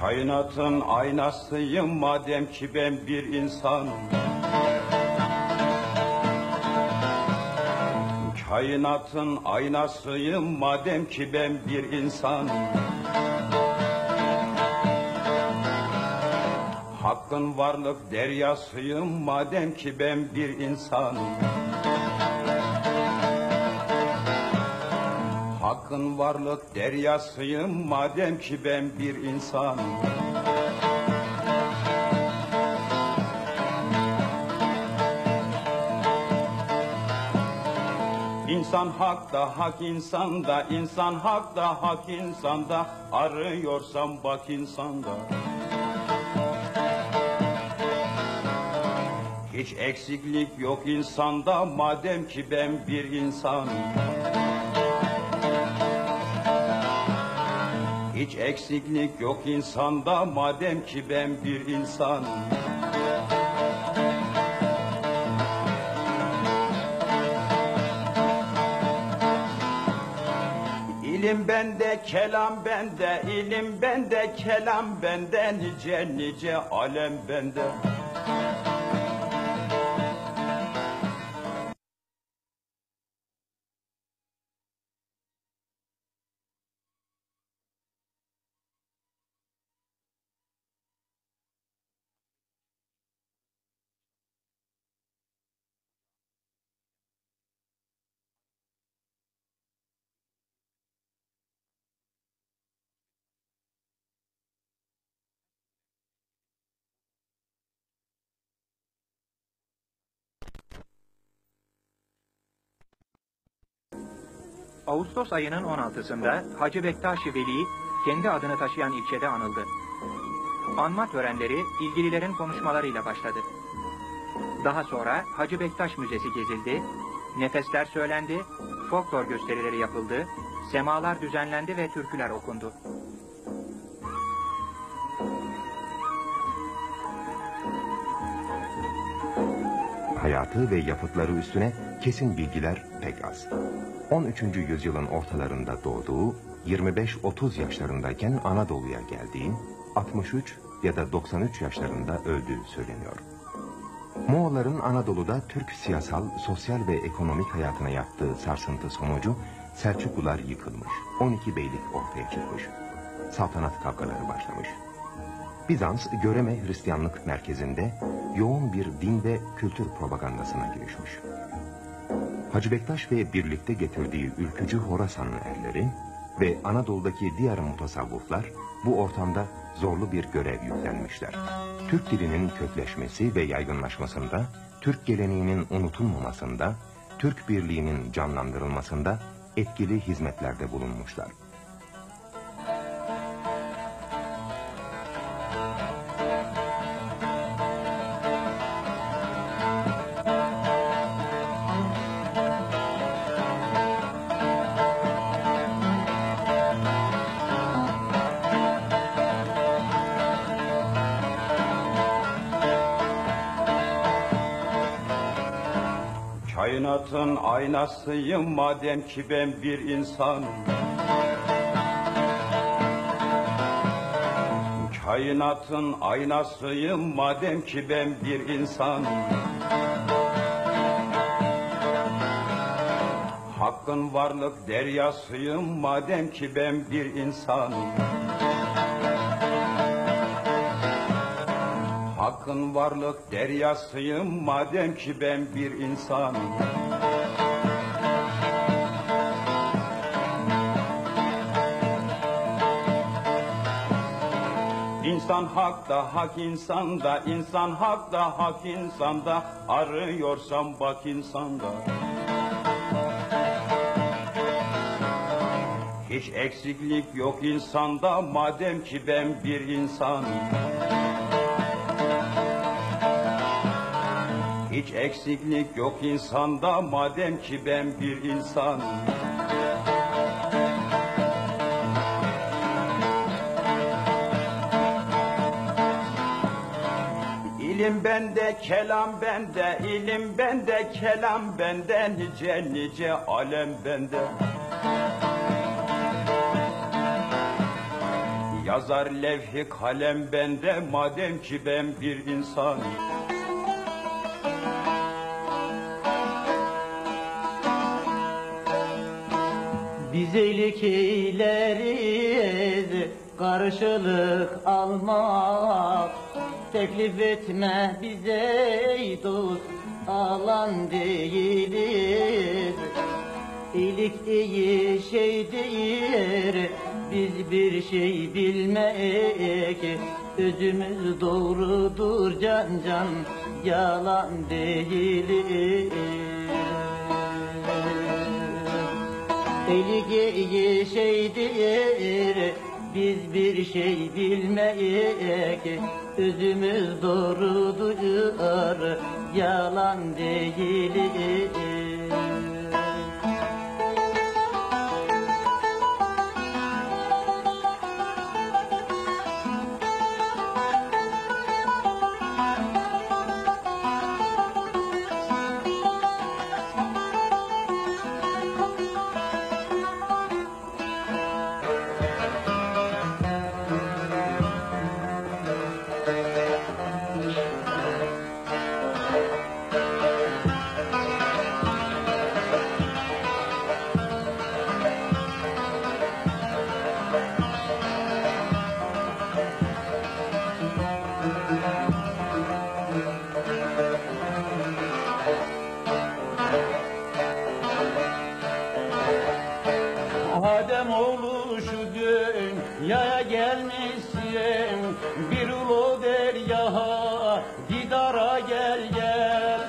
Kainatın aynasıyım madem ki ben bir insanım. Kainatın aynasıyım madem ki ben bir insanım. Hakkın varlık deryasıyım madem ki ben bir insanım. Hakkın varlık deryasıyım madem ki ben bir insanım. İnsan hakta, hak insanda, insan hakta, hak insanda, arıyorsam bak insanda. Hiç eksiklik yok insanda madem ki ben bir insanım. Hiç eksiklik yok insanda madem ki ben bir insanım. İlim bende, kelam bende, ilim bende, kelam bende, nice nice alem bende. Ağustos ayının 16'sında Hacı Bektaş-ı Veli kendi adını taşıyan ilçede anıldı. Anma törenleri ilgililerin konuşmalarıyla başladı. Daha sonra Hacı Bektaş Müzesi gezildi, nefesler söylendi, folklor gösterileri yapıldı, semalar düzenlendi ve türküler okundu. Hayatı ve yapıtları üstüne kesin bilgiler pek az. 13. yüzyılın ortalarında doğduğu, 25-30 yaşlarındayken Anadolu'ya geldiği, 63 ya da 93 yaşlarında öldüğü söyleniyor. Moğolların Anadolu'da Türk siyasal, sosyal ve ekonomik hayatına yaptığı sarsıntı sonucu Selçuklular yıkılmış, 12 beylik ortaya çıkmış, saltanat kavgaları başlamış. Bizans, Göreme Hristiyanlık merkezinde yoğun bir din ve kültür propagandasına girişmiş. Hacı Bektaş ve birlikte getirdiği ülkücü Horasan erleri ve Anadolu'daki diğer mutasavvıflar bu ortamda zorlu bir görev yüklenmişler. Türk dilinin kökleşmesi ve yaygınlaşmasında, Türk geleneğinin unutulmamasında, Türk birliğinin canlandırılmasında etkili hizmetlerde bulunmuşlar. Kainatın aynasıyım madem ki ben bir insanım. Kainatın aynasıyım madem ki ben bir insanım. Hakkın varlık deryasıyım madem ki ben bir insanım. Hakkın varlık deryasıyım madem ki ben bir insanım. İnsan hakta, hak insanda, insan hakta, hak insanda, arıyorsam bak insanda. Hiç eksiklik yok insanda madem ki ben bir insanım. Hiç eksiklik yok insanda madem ki ben bir insanım. İlim bende, kelam bende, ilim bende, kelam bende, nice nice alem bende. Yazar levh-i kalem bende, madem ki ben bir insan. Biz iyilik eyleriz, karşılık almak. Teklif etme bize ey dost, alan değiliz. İyilik iyi şeydir, biz bir şey bilmek. Özümüz doğrudur can can, yalan değiliz. İyilik iyi şeydir, biz bir şey bilmek. Özümüz doğrudur, yalan değiliz. Adem oğlu şu dünyaya gelmişsin, bir ulu deryaha didara gel gel.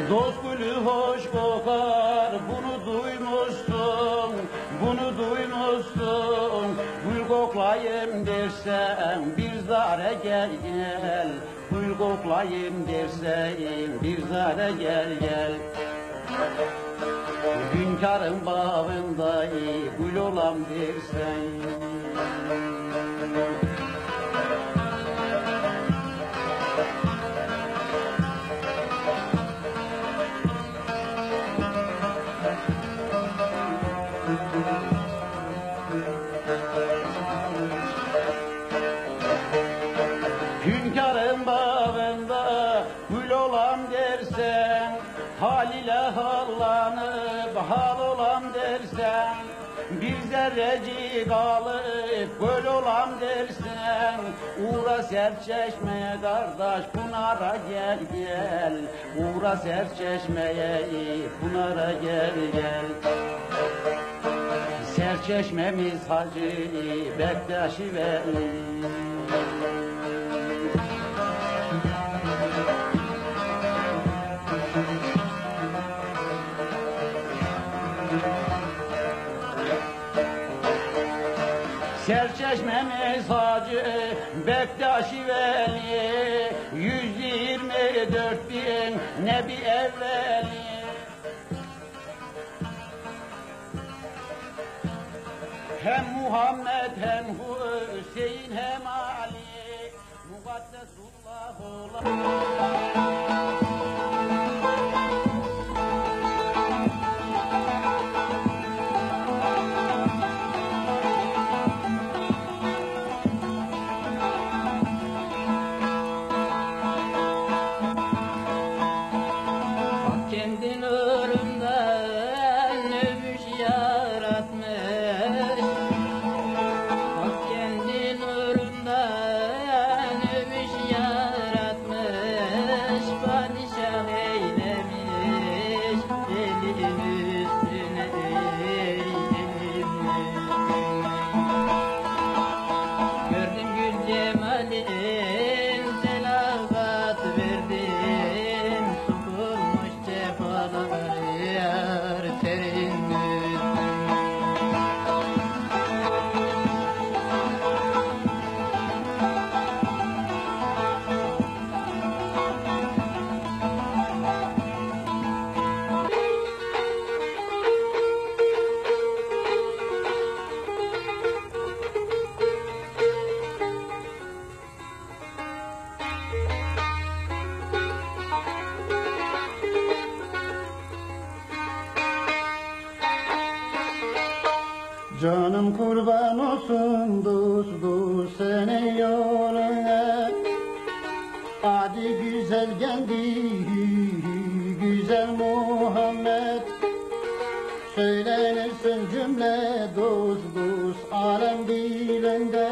Dost gülü hoş kokar, bunu duymuşsun, bunu duymuşsun. Gül koklayayım dersen bir zare gel gel. Gül koklayayım dersen bir zare gel gel. Hünkârın bağında gül olam dersen. Hünkârın bağında gül olam dersen, hal ile hallanıp hal olam dersen, bir zerrecik alıp göl olam dersen, uğra Serçeşme'ye kardeş Pınar'a gel gel, uğra Serçeşme'ye Pınar'a gel gel. Serçeşmemiz Hacı Bektaşi Veli. Serçeşmemiz Hacı Bektaşi Veli, 124 bin nebi evveli. Hem Muhammed hem Hüseyin hem Ali, Mukaddesullah ola. Kendin ölümden övüş yaratmış. Bak kendin ölümden övüş yaratmış. Padişah eylemiş elin üstüne eğilmiş. Gördüm gül cemalin selavat verdim. Sokulmuş cefalar yar terin Canım kurban olsun dost dost senin yoluna. Adi güzel geldi güzel Muhammed. Söylenirsin cümle dost dost alem dilinde.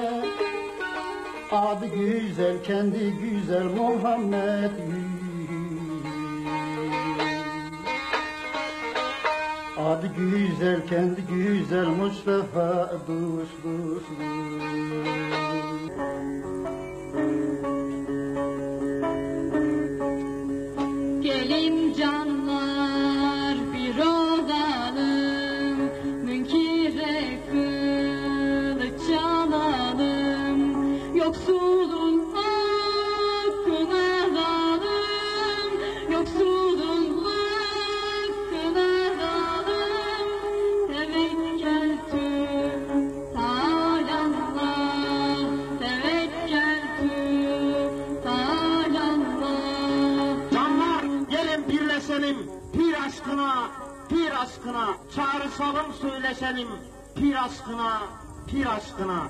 Adı güzel kendi güzel Muhammed. Adı güzel kendi güzel Mustafa dost dost Gelin canlar bir olalım, münkire kılıç çalalım, yoksulun hakkını alalım, yoksulun hakkını alalım. Tevekkeltü alallah, tevekkeltü alallah. Canlar gelin birleşelim pir aşkına, pir aşkına. Çağrışalım söyleşelim pir aşkına, pir aşkına.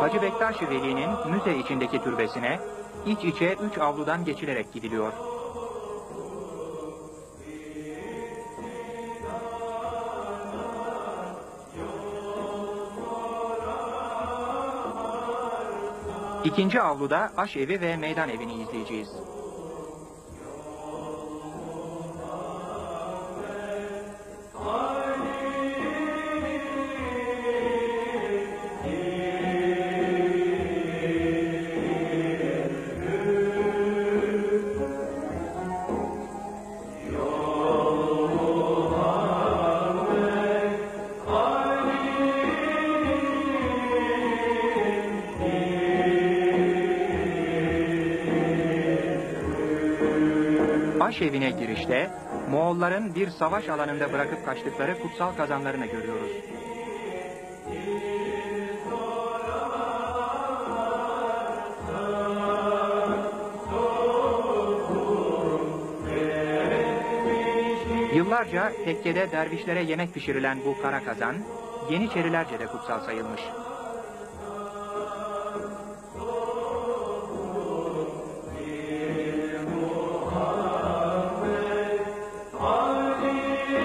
Hacı Bektaş-ı Veli'nin müze içindeki türbesine iç içe 3 avludan geçilerek gidiliyor. İkinci avluda aşevi ve meydan evini izleyeceğiz. Aşevine girişte Moğolların bir savaş alanında bırakıp kaçtıkları kutsal kazanlarını görüyoruz. Yıllarca tekkede dervişlere yemek pişirilen bu kara kazan, Yeniçerilerce de kutsal sayılmış.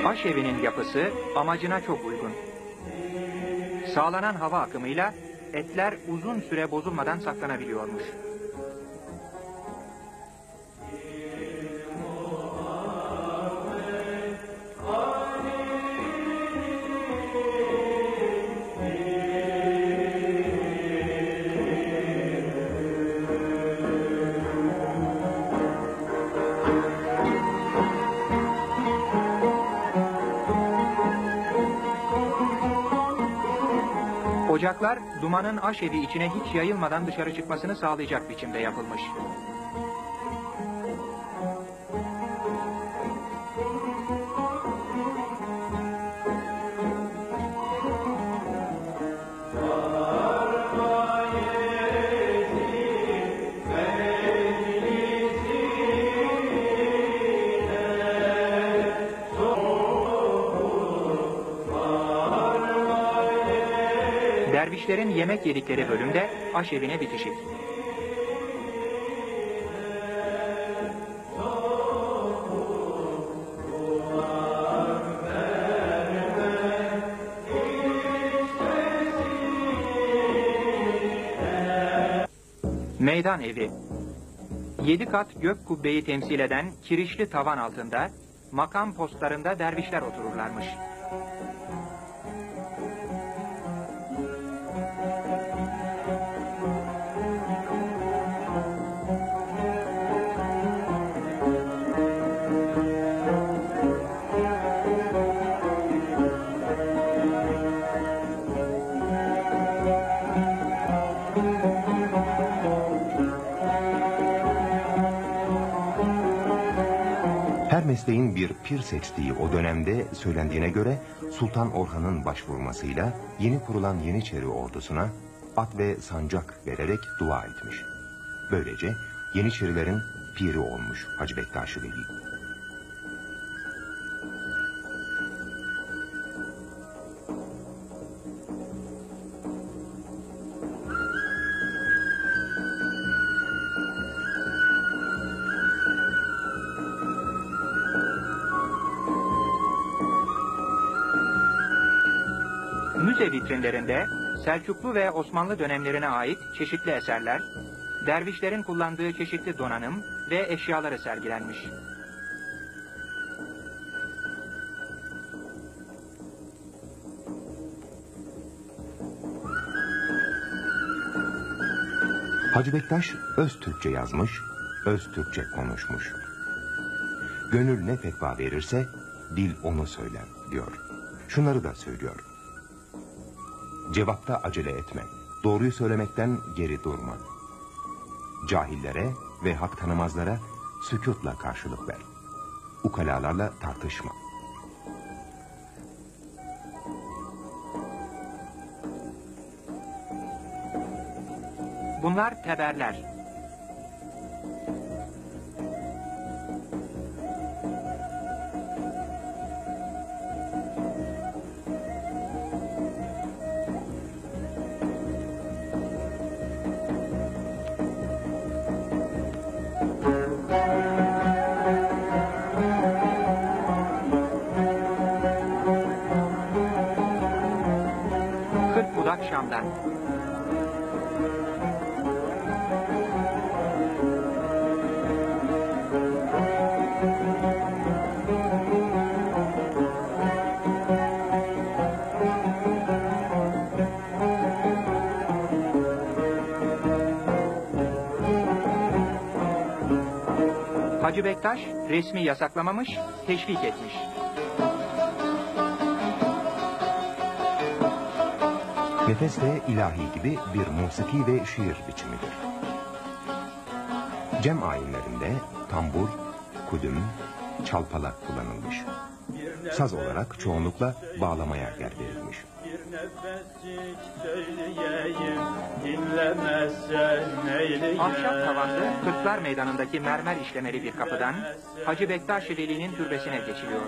Aşevinin yapısı amacına çok uygun. Sağlanan hava akımıyla etler uzun süre bozulmadan saklanabiliyormuş. Ocaklar dumanın aşevi içine hiç yayılmadan dışarı çıkmasını sağlayacak biçimde yapılmış. Dervişlerin yemek yedikleri bölümde aşevine bitişik. Meydan evi. 7 kat gök kubbeyi temsil eden kirişli tavan altında makam postlarında dervişler otururlarmış. Her mesleğin bir pir seçtiği o dönemde söylendiğine göre Sultan Orhan'ın başvurmasıyla yeni kurulan Yeniçeri ordusuna at ve sancak vererek dua etmiş. Böylece Yeniçerilerin piri olmuş Hacı Bektaş Veli. Müze vitrinlerinde Selçuklu ve Osmanlı dönemlerine ait çeşitli eserler, dervişlerin kullandığı çeşitli donanım ve eşyaları sergilenmiş. Hacı Bektaş öz Türkçe yazmış, öz Türkçe konuşmuş. Gönül ne fetva verirse dil onu söyler diyor. Şunları da söylüyor. Cevapta acele etme. Doğruyu söylemekten geri durma. Cahillere ve hak tanımazlara sükûtla karşılık ver. Ukalalarla tartışma. Bunlar teberler. Şam'dan. Hacı Bektaş resmi yasaklamamış, teşvik etmiş. Nefes de ilahi gibi bir musiki ve şiir biçimidir. Cem ayinlerinde tambur, kudüm, çalpalak kullanılmış. Saz olarak çoğunlukla bağlamaya yer verilmiş. Bir nefescik söyleyeyim, dinlemezsen neyleyeyim. Ahşap tavanlı Kırklar Meydanı'ndaki mermer işlemeli bir kapıdan Hacı Bektaş Veli'nin türbesine geçiliyor.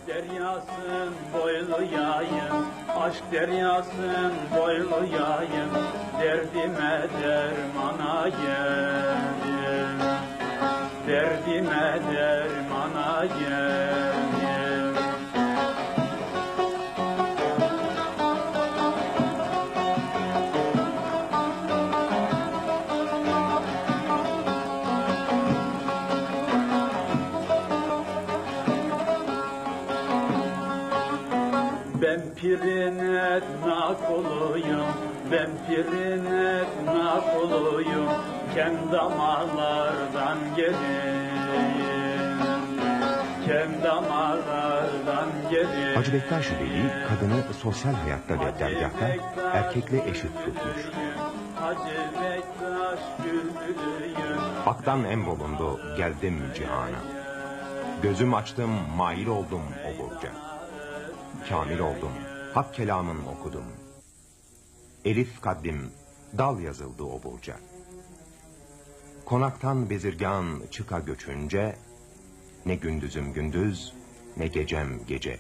deryasın boyluyayım, aşk deryasın boyluyayım, derdime dermanayım, derdime dermanayım. Ben pirin etna kuluyum, ben pirin etna kuluyum, kem damarlardan geleyim, kem damarlardan geleyim. Hacı Bektaş Veli kadını sosyal hayatta ve dergahta erkekle eşit tutmuş. Hacı Bektaş bülbülüyüm. Hak'tan emrolundu geldim cihana. Gözüm açtım mail oldum o burca. Kamil oldum, hak kelamın okudum. Elif kaddim, dal yazıldı o burca. Konaktan bezirgan çıka göçünce, ne gündüzüm gündüz, ne gecem gece.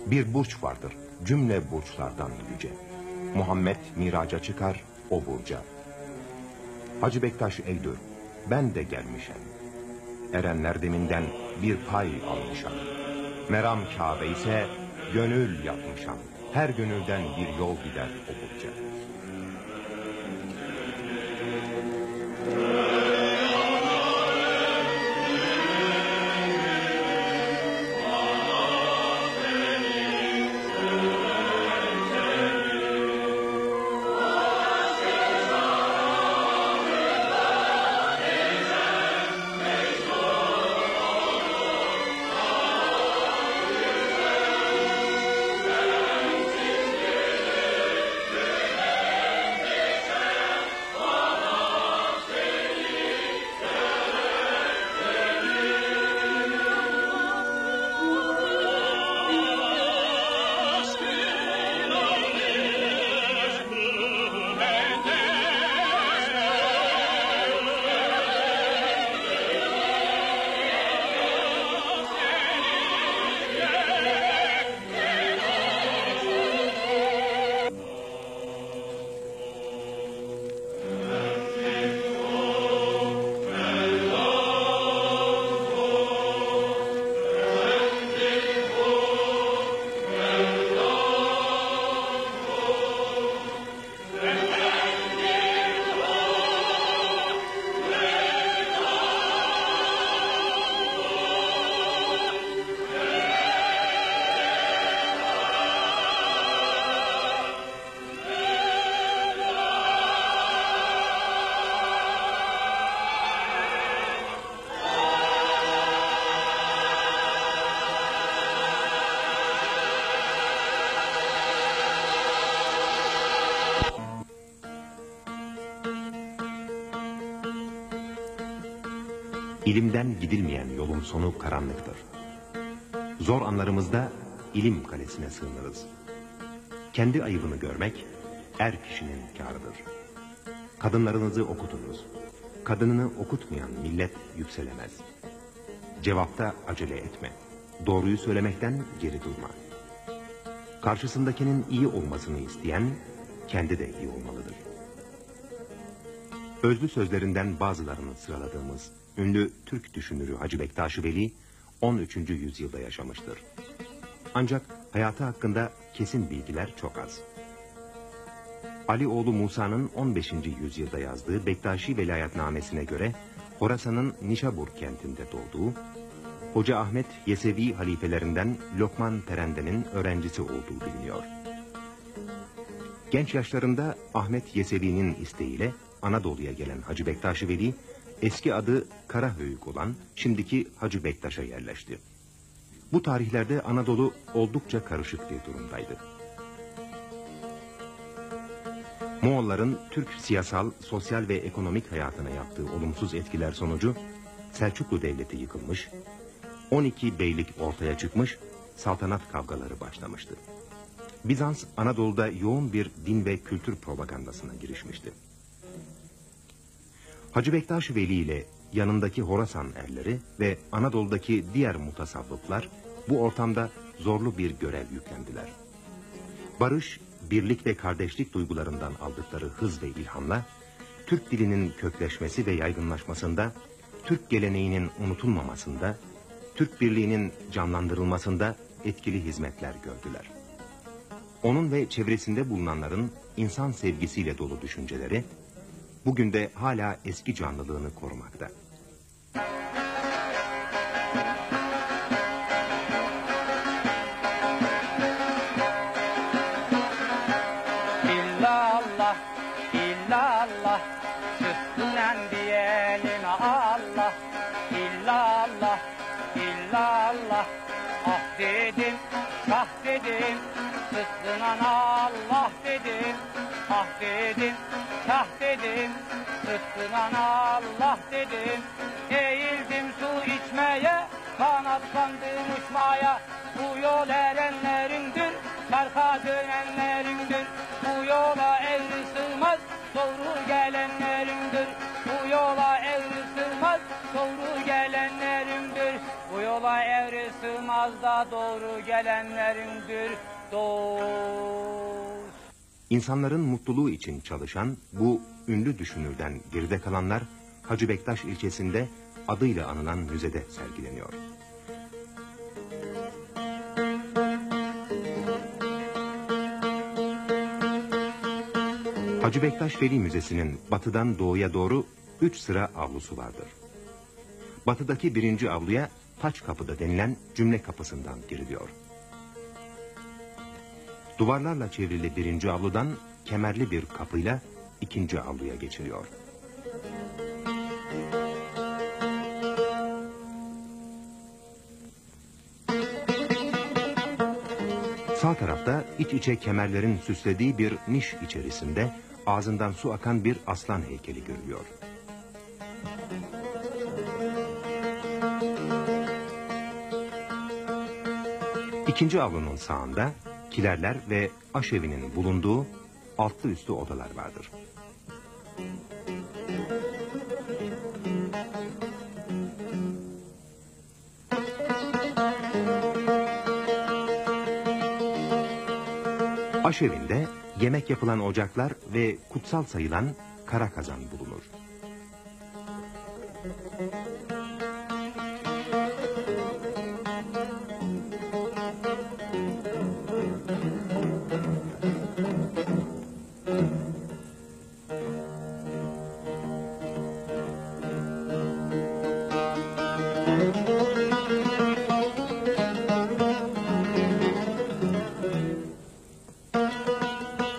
Bir burç vardır, cümle burçlardan yüce. Muhammed miraca çıkar o burca. Hacı Bektaş eydür, ben de gelmişem. Erenler deminden bir pay almışam. Meram Kabe ise gönül yapmışam. Her gönülden bir yol gider o burca. İlimden gidilmeyen yolun sonu karanlıktır. Zor anlarımızda ilim kalesine sığınırız. Kendi ayıbını görmek er kişinin kârıdır. Kadınlarınızı okutunuz. Kadınını okutmayan millet yükselemez. Cevapta acele etme. Doğruyu söylemekten geri durma. Karşısındakinin iyi olmasını isteyen kendi de iyi olmalıdır. Özlü sözlerinden bazılarını sıraladığımız ünlü Türk düşünürü Hacı Bektaş Veli 13. yüzyılda yaşamıştır. Ancak hayatı hakkında kesin bilgiler çok az. Ali oğlu Musa'nın 15. yüzyılda yazdığı Bektaşi Velayetnamesine göre Horasan'ın Nişabur kentinde doğduğu, Hoca Ahmet Yesevi halifelerinden Lokman Terende'nin öğrencisi olduğu biliniyor. Genç yaşlarında Ahmet Yesevi'nin isteğiyle Anadolu'ya gelen Hacı Bektaş Veli, eski adı Karahöyük olan şimdiki Hacı Bektaş'a yerleşti. Bu tarihlerde Anadolu oldukça karışık bir durumdaydı. Moğolların Türk siyasal, sosyal ve ekonomik hayatına yaptığı olumsuz etkiler sonucu Selçuklu Devleti yıkılmış, 12 beylik ortaya çıkmış, saltanat kavgaları başlamıştı. Bizans, Anadolu'da yoğun bir din ve kültür propagandasına girişmişti. Hacı Bektaş Veli ile yanındaki Horasan erleri ve Anadolu'daki diğer mutasavvıflar bu ortamda zorlu bir görev yüklendiler. Barış, birlik ve kardeşlik duygularından aldıkları hız ve ilhamla, Türk dilinin kökleşmesi ve yaygınlaşmasında, Türk geleneğinin unutulmamasında, Türk birliğinin canlandırılmasında etkili hizmetler gördüler. Onun ve çevresinde bulunanların insan sevgisiyle dolu düşünceleri, bugün de hala eski canlılığını korumakta. İllallah, illallah, sütünden diyelim Allah. İllallah, illallah, ah dedim, şah dedim, sütünden Allah dedim. Ah dedim, şah dedim, sütünden Allah dedim. Eğildim su içmeye, kanatlandım uçmaya. Bu yol erenlerindir, çarka dönenlerindir. Bu yola eğri sığmaz, doğru gelenlerindir. Bu yola eğri sığmaz, doğru gelenlerindir. Bu yola eğri sığmaz da doğru gelenlerindir. Dost. İnsanların mutluluğu için çalışan bu ünlü düşünürden geride kalanlar Hacı Bektaş ilçesinde adıyla anılan müzede sergileniyor. Hacı Bektaş Veli Müzesi'nin batıdan doğuya doğru 3 sıra avlusu vardır. Batıdaki 1. avluya Taç Kapı'da denilen cümle kapısından giriliyor. Duvarlarla çevrili 1. avludan kemerli bir kapıyla 2. avluya geçiliyor. Sağ tarafta iç içe kemerlerin süslediği bir niş içerisinde ağzından su akan bir aslan heykeli görülüyor. İkinci avlunun sağında kilerler ve aşevinin bulunduğu altlı üstü odalar vardır. Aşevinde yemek yapılan ocaklar ve kutsal sayılan kara kazan bulunur.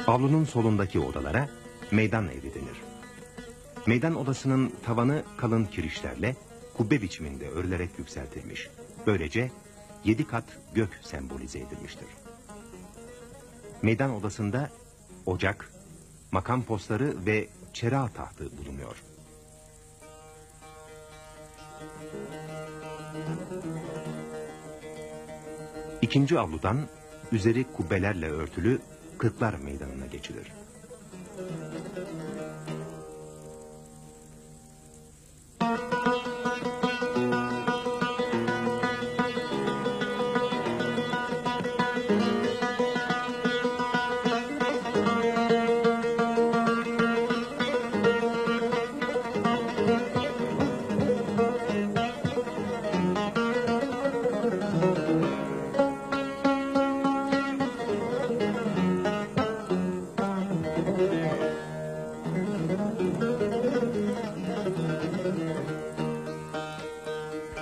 Avlunun solundaki odalara meydan evi denir. Meydan odasının tavanı kalın kirişlerle kubbe biçiminde örülerek yükseltilmiş. Böylece 7 kat gök sembolize edilmiştir. Meydan odasında ocak, makam postları ve çera tahtı bulunuyor. İkinci avludan üzeri kubbelerle örtülü Kırklar Meydanı'na geçilir.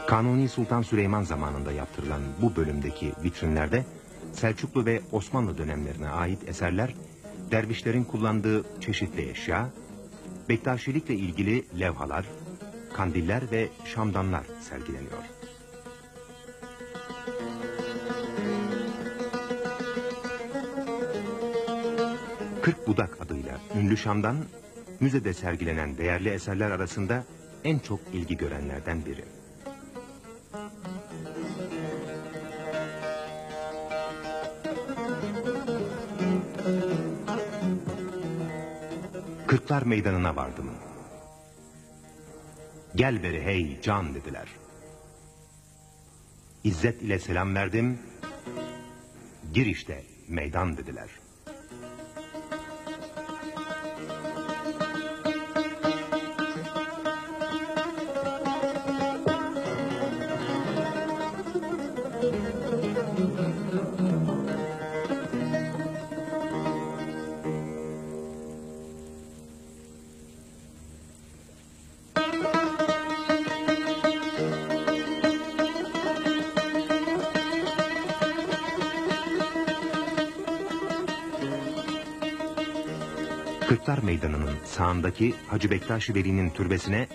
Kanuni Sultan Süleyman zamanında yaptırılan bu bölümdeki vitrinlerde Selçuklu ve Osmanlı dönemlerine ait eserler, dervişlerin kullandığı çeşitli eşya, Bektaşilikle ilgili levhalar, kandiller ve şamdanlar sergileniyor. Kırk Budak adıyla ünlü şamdan, müzede sergilenen değerli eserler arasında en çok ilgi görenlerden biri. Kırklar Meydanı'na vardım. Gel beri hey can dediler. İzzet ile selam verdim. Gir işte, meydan dediler. Kırklar Meydanı'nın sağındaki Hacı Bektaş Veli'nin türbesine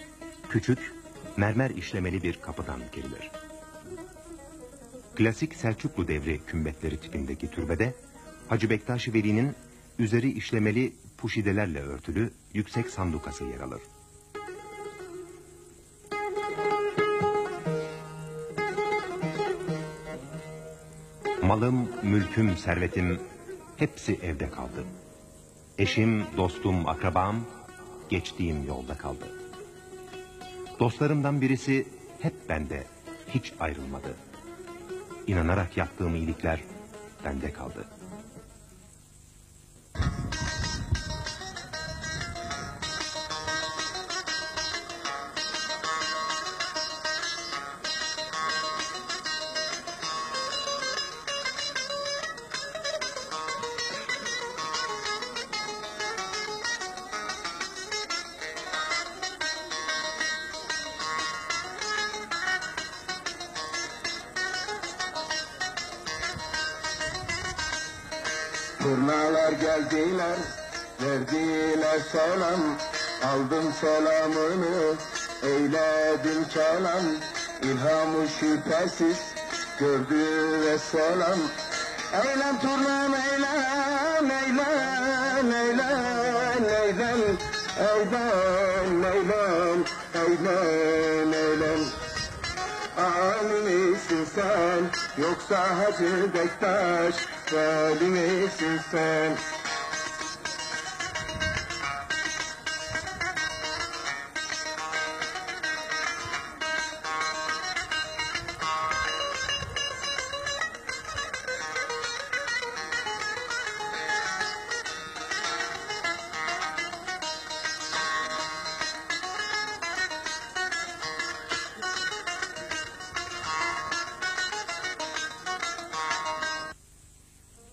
küçük, mermer işlemeli bir kapıdan girilir. Klasik Selçuklu devri kümbetleri tipindeki türbede Hacı Bektaş Veli'nin üzeri işlemeli puşidelerle örtülü yüksek sandukası yer alır. Malım, mülküm, servetim hepsi evde kaldı. Eşim, dostum, akrabam geçtiğim yolda kaldı. Dostlarımdan birisi hep bende, hiç ayrılmadı. İnanarak yaptığım iyilikler bende kaldı. Turnalar geldiler, verdiler selam, aldım selamını, eyledim kelam, ilhamı şüphesiz gördü ve selam. Eylem turnam eylem, eylem, eylem, eylem, eylem, eylem, eylem, eylem. Ali misin sen, yoksa Hacı Bektaş Veli misin sen?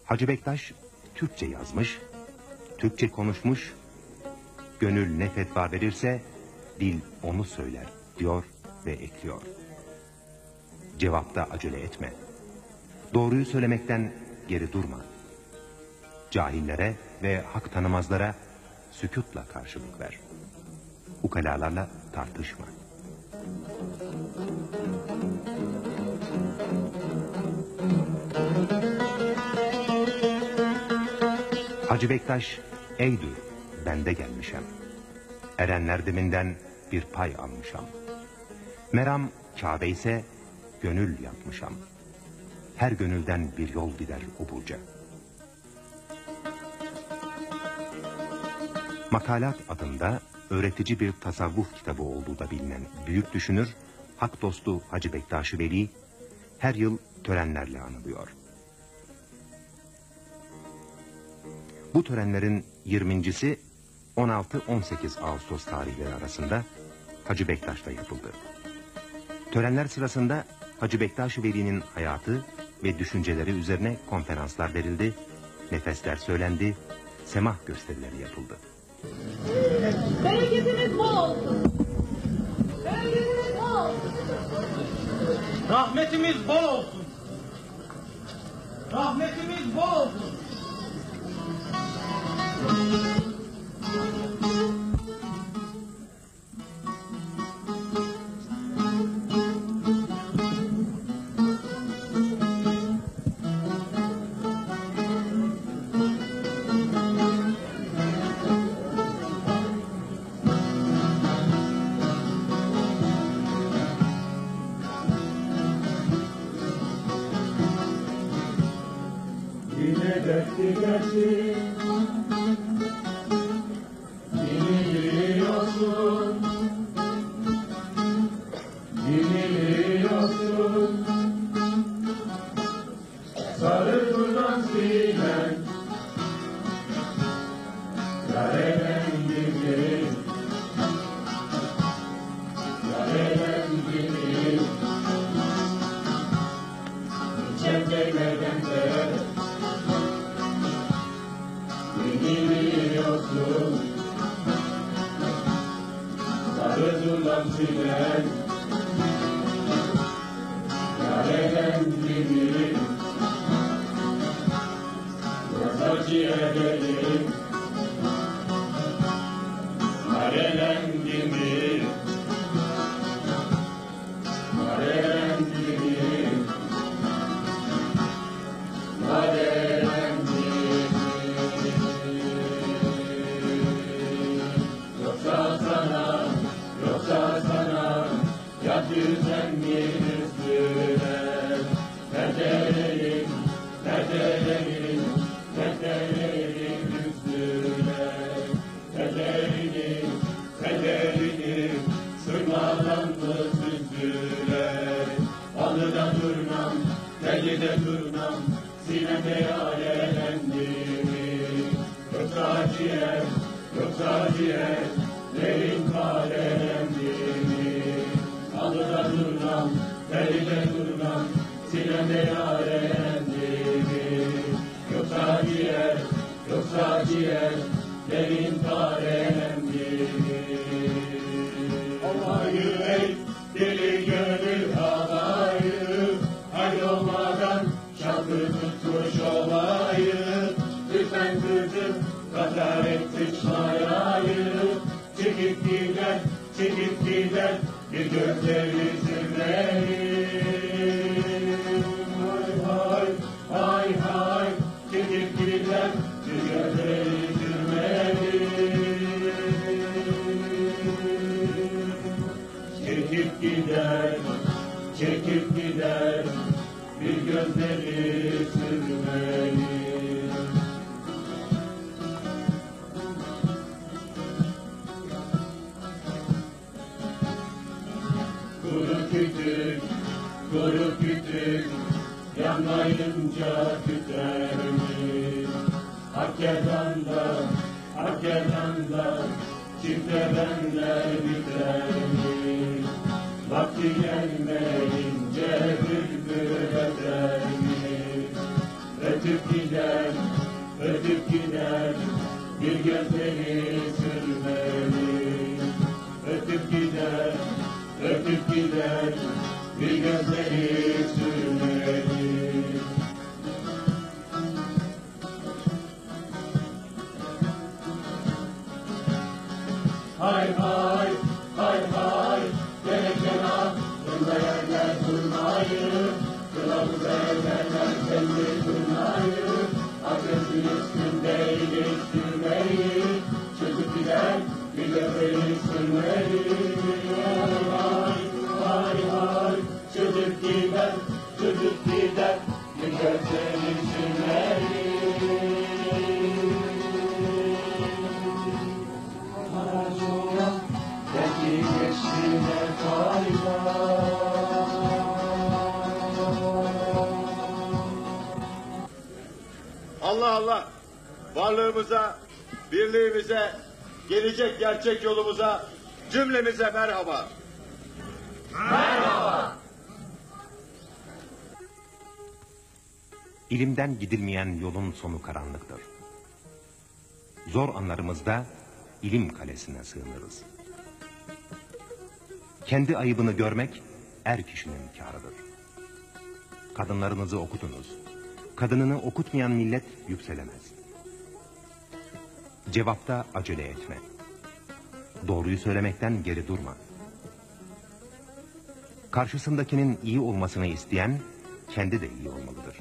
Hacı Bektaş Türkçe yazmış, Türkçe konuşmuş, gönül ne fetva verirse dil onu söyler diyor ve ekliyor. Cevapta acele etme. Doğruyu söylemekten geri durma. Cahillere ve hak tanımazlara sükûtla karşılık ver. Ukalalarla tartışma. Hacı Bektaş, eydur, bende gelmişem. Erenler deminden bir pay almışam. Meram Kabe ise gönül yapmışam. Her gönülden bir yol gider uburca. Makalat adında öğretici bir tasavvuf kitabı olduğu da bilinen büyük düşünür, hak dostu Hacı Bektaş Veli her yıl törenlerle anılıyor. Bu törenlerin 20.si 16-18 Ağustos tarihleri arasında Hacı Bektaş'ta yapıldı. Törenler sırasında Hacı Bektaş Veli'nin hayatı ve düşünceleri üzerine konferanslar verildi, nefesler söylendi, semah gösterileri yapıldı. Bereketiniz bol olsun. Bereketiniz bol olsun. Rahmetimiz bol olsun. Rahmetimiz bol olsun. Yine de Allah Allah, varlığımıza, birliğimize, gelecek gerçek yolumuza, cümlemize merhaba. Merhaba. İlimden gidilmeyen yolun sonu karanlıktır. Zor anlarımızda ilim kalesine sığınırız. Kendi ayıbını görmek er kişinin kârıdır. Kadınlarınızı okutunuz. Kadınını okutmayan millet yükselemez. Cevapta acele etme. Doğruyu söylemekten geri durma. Karşısındakinin iyi olmasını isteyen kendi de iyi olmalıdır.